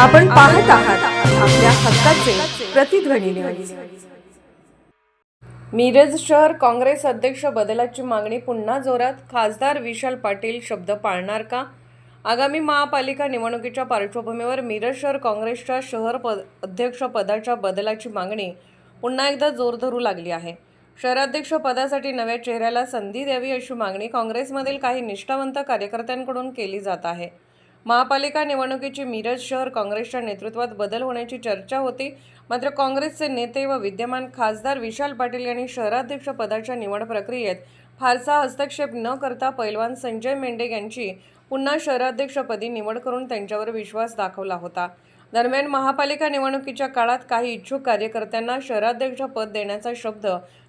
आपण पाहत आहात आपल्या हक्काचे प्रतिध्वनी न्यूज। मिरज शहर काँग्रेस अध्यक्ष बदलाची मागणी पुन्हा जोरात। खासदार विशाल पाटील शब्द पाळणार का? आगामी महापालिका निवडणुकीच्या पार्श्वभूमीवर मिरज शहर काँग्रेसच्या शहर अध्यक्ष पदाच्या बदलाची मागणी पुन्हा एकदा जोर धरू लागली आहे। शहराध्यक्ष पदासाठी नव्या चेहऱ्याला संधी द्यावी अशी मागणी काँग्रेसमधील काही निष्ठावंत कार्यकर्त्यांकडून केली जात आहे। महापालिका निवडणुकीची मिरज शहर काँग्रेसच्या नेतृत्वात बदल होण्याची चर्चा होती, मात्र काँग्रेसचे नेते व विद्यमान खासदार विशाल पाटील यांनी शहराध्यक्ष पदाच्या निवड प्रक्रियेत फारसा हस्तक्षेप न करता पैलवान संजय मेंढे यांची पुन्हा शहराध्यक्षपदी निवड करून त्यांच्यावर विश्वास दाखवला होता। दरम्यान महापालिका निवडणुकीच्या काळात काही इच्छुक कार्यकर्त्यांना शहराध्यक्ष पद देण्याचा शब्द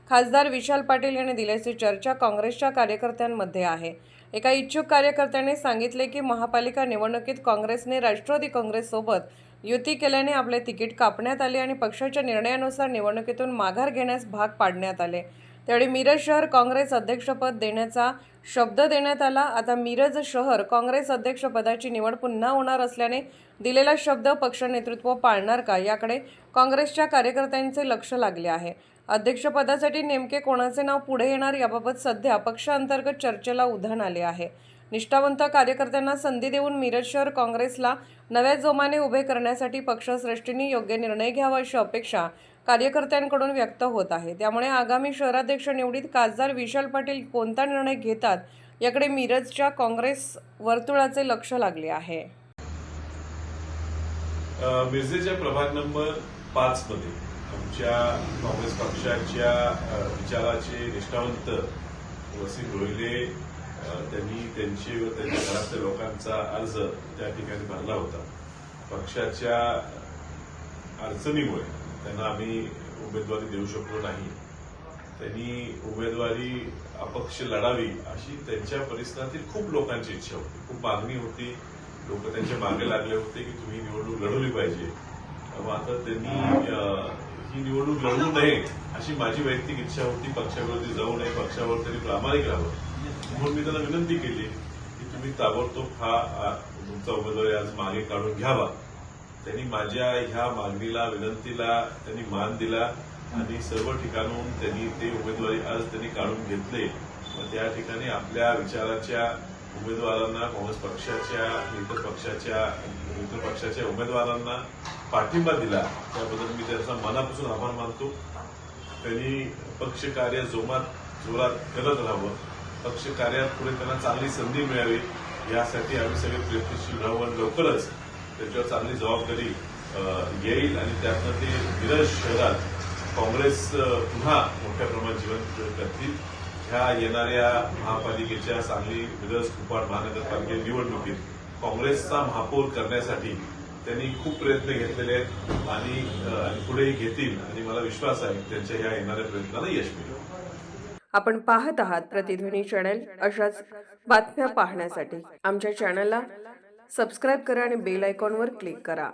खासदार विशाल पाटील यांनी दिल्याची चर्चा काँग्रेसच्या कार्यकर्त्यांमध्ये आहे। एका इच्छुक कार्यकर्त्याने सांगितले की महापालिका निवडणुकीत काँग्रेसने राष्ट्रवादी काँग्रेससोबत युती केल्याने आपले तिकीट कापण्यात आले आणि पक्षाच्या निर्णयानुसार निवडणुकीतून माघार घेण्यास भाग पाडण्यात आले। त्यावेळी मिरज शहर काँग्रेस अध्यक्षपद देण्याचा शब्द देण्यात आला। आता मिरज शहर काँग्रेस अध्यक्षपदाची निवड पुन्हा होणार असल्याने दिलेला शब्द पक्ष नेतृत्व पाळणार का याकडे काँग्रेसच्या कार्यकर्त्यांचे लक्ष लागले आहे। अध्यक्षपदासाठी नेमके कोणाचे नाव पुढे येणार याबाबत सध्या पक्षांतर्गत चर्चेला उधाण आले आहे। निष्ठावंत कार्यकर्त्यांना संधी देऊन मिरज शहर काँग्रेसला नव्या जोमाने उभे करण्यासाठी पक्षश्रेष्ठींनी योग्य निर्णय घ्यावा अशी अपेक्षा कार्यकर्त्यांकडून व्यक्त होत आहे। त्यामुळे आगामी शहराध्यक्ष निवडीत खासदार विशाल पाटील कोणता निर्णय घेतात याकडे मिरजच्या काँग्रेस वर्तुळाचे लक्ष लागले आहे। मिरजेच्या प्रभाग नंबर 5 मध्ये आमच्या काँग्रेस पक्षाच्या विचाराचे निष्ठावंत वसीम रोहिले त्यांनी त्यांच्या घरातल्या लोकांचा अर्ज त्या ठिकाणी भरला होता। पक्षाच्या अडचणीमुळे त्यांना आम्ही उमेदवारी देऊ शकलो नाही। त्यांनी उमेदवारी अपक्ष लढावी अशी त्यांच्या परिसरातील खूप लोकांची इच्छा होती, खूप मागणी होती। लोक त्यांच्या मागे लागले होते की तुम्ही निवडणूक लढवली पाहिजे। मात्र त्यांनी ही निवडणूक लढवू नये अशी माझी वैयक्तिक इच्छा होती। पक्षाविरोधी जाऊ नये, पक्षावर तरी प्रामाणिक राहावं म्हणून मी त्यांना विनंती केली की तुम्ही ताबडतोब तुमचा उमेदवारी आज मागे काढून घ्यावा। त्यांनी माझ्या ह्या मागणीला, विनंतीला त्यांनी मान दिला आणि सर्व ठिकाणून त्यांनी ते उमेदवारी आज त्यांनी काढून घेतले। मग त्या ठिकाणी आपल्या विचाराच्या उमेदवारांना, काँग्रेस पक्षाच्या इतर पक्षाच्या उमेदवारांना पाठिंबा दिला त्याबद्दल मी त्यांचा मनापासून आभार मानतो। त्यांनी पक्ष कार्य जोरात करत राहावं, पक्ष कार्यात पुढे त्यांना चांगली संधी मिळावी यासाठी आम्ही सगळे प्रयत्नशील राहू आणि लवकरच त्याच्यावर चांगली जबाबदारी येईल आणि त्यातनं ते मिरज शहरात काँग्रेस पुन्हा मोठ्या प्रमाणात जीवन करतील। ह्या येणाऱ्या महापालिकेच्या सांगली, मिरज, कुपवाड महानगरपालिका निवडणुकीत काँग्रेसचा महापौर करण्यासाठी त्यांनी खूप प्रयत्न घेतलेले आहेत आणि पुढेही घेतील आणि मला विश्वास आहे त्यांच्या ह्या येणाऱ्या प्रयत्नाला यश मिळेल। आपण पाहत आहात प्रतिध्वनी चॅनल। अशाच बातम्या पाहण्यासाठी आमच्या चॅनलला सबस्क्राईब करा आणि बेल आयकॉनवर क्लिक करा।